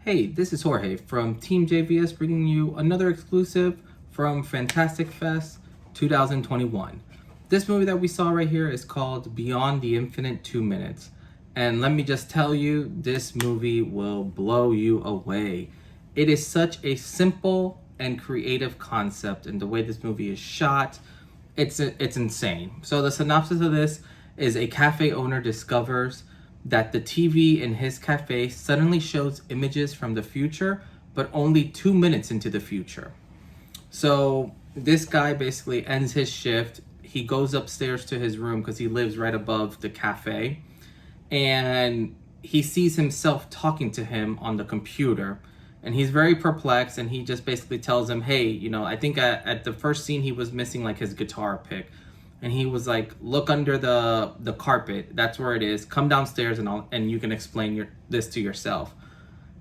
Hey, this is Jorge from TeamJVS bringing you another exclusive from Fantastic Fest 2021. This movie that we saw right here is called Beyond the Infinite 2 Minutes. And let me just tell you, this movie will blow you away. It is such a simple and creative concept, and the way this movie is shot, it's insane. So the synopsis of this is a cafe owner discovers that the TV in his cafe suddenly shows images from the future, but only 2 minutes into the future. So this guy basically ends his shift. He goes upstairs to his room because he lives right above the cafe, and he sees himself talking to him on the computer. And he's very perplexed, and he just basically tells him, hey, I think at the first scene he was missing like his guitar pick. And he was like, look under the carpet. That's where it is. Come downstairs and you can explain this to yourself.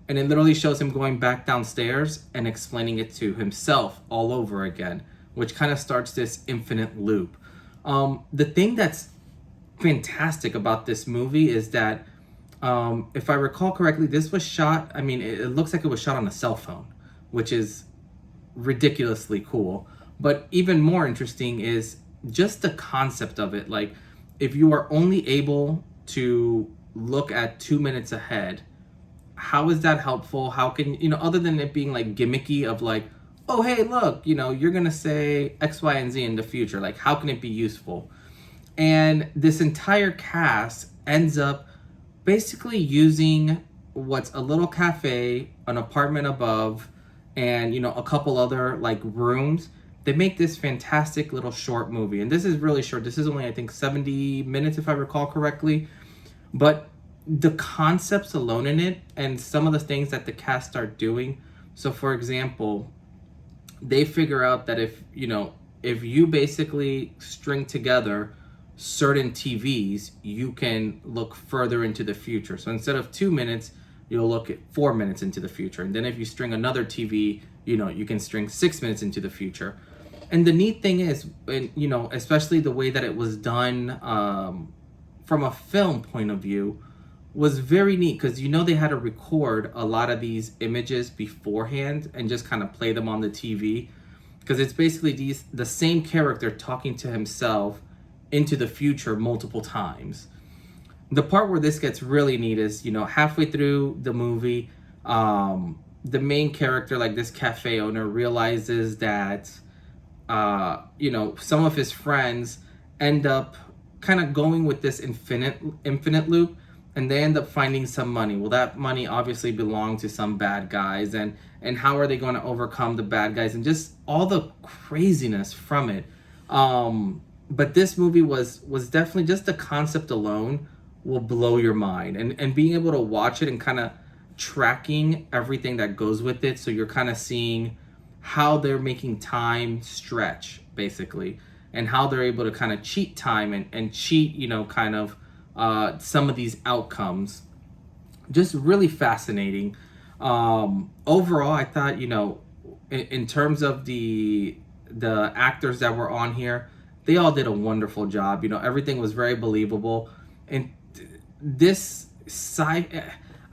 And it literally shows him going back downstairs and explaining it to himself all over again, which kind of starts this infinite loop. The thing that's fantastic about this movie is that, if I recall correctly, this was shot, it looks like it was shot on a cell phone, which is ridiculously cool. But even more interesting is just the concept of it. Like, if you are only able to look at 2 minutes ahead, how is that helpful? How can, other than it being like gimmicky of like, oh, hey, look, you're going to say X, Y, and Z in the future. Like, how can it be useful? And this entire cast ends up basically using what's a little cafe, an apartment above, and, a couple other like rooms. They make this fantastic little short movie. And this is really short. This is only, I think, 70 minutes, if I recall correctly. But the concepts alone in it and some of the things that the cast start doing. So, for example, they figure out that if you basically string together certain TVs, you can look further into the future. So instead of 2 minutes, you'll look at 4 minutes into the future. And then if you string another TV, you can string 6 minutes into the future. And the neat thing is, especially the way that it was done from a film point of view, was very neat because they had to record a lot of these images beforehand and just kind of play them on the TV, because it's basically the same character talking to himself into the future multiple times. The part where this gets really neat is, halfway through the movie, the main character, like this cafe owner, realizes that some of his friends end up kind of going with this infinite loop, and they end up finding some money. Well, that money obviously belonged to some bad guys, and how are they going to overcome the bad guys, and just all the craziness from it. But this movie was definitely, just the concept alone will blow your mind, and being able to watch it and kind of tracking everything that goes with it, so you're kind of seeing how they're making time stretch, basically, and how they're able to kind of cheat time and cheat, some of these outcomes. Just really fascinating. Overall, I thought, in terms of the actors that were on here, they all did a wonderful job. Everything was very believable. And this I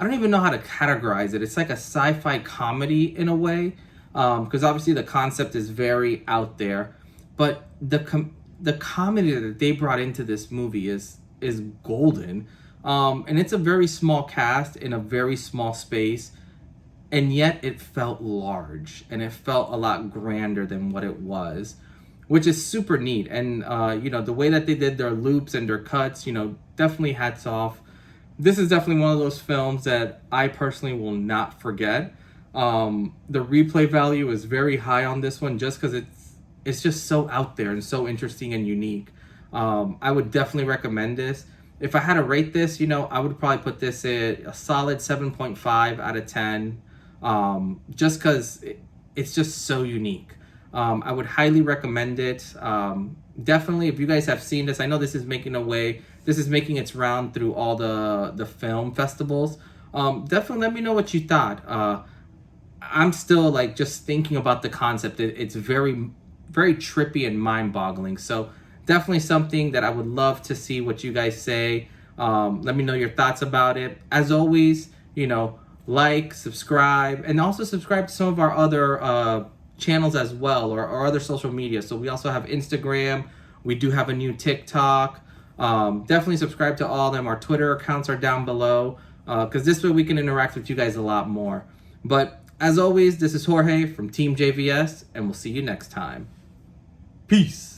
don't even know how to categorize it. It's like a sci-fi comedy in a way, because obviously the concept is very out there, but the comedy that they brought into this movie is golden. And it's a very small cast in a very small space, and yet it felt large, and it felt a lot grander than what it was, which is super neat. And the way that they did their loops and their cuts, definitely hats off. This is definitely one of those films that I personally will not forget. The replay value is very high on this one, just because it's just so out there and so interesting and unique. I would definitely recommend this. If I had to rate this, I would probably put this at a solid 7.5 out of 10, just because it's just so unique. I would highly recommend it. Definitely, if you guys have seen this, I know this is making its round through all the film festivals. Definitely let me know what you thought. I'm still like just thinking about the concept. It's very, very trippy and mind-boggling. So definitely something that I would love to see what you guys say. Let me know your thoughts about it. As always, like, subscribe, and also subscribe to some of our other channels as well, or other social media. So we also have Instagram. We do have a new TikTok. Definitely subscribe to all of them. Our Twitter accounts are down below, because this way we can interact with you guys a lot more. But as always, this is Jorge from Team JVS, and we'll see you next time. Peace.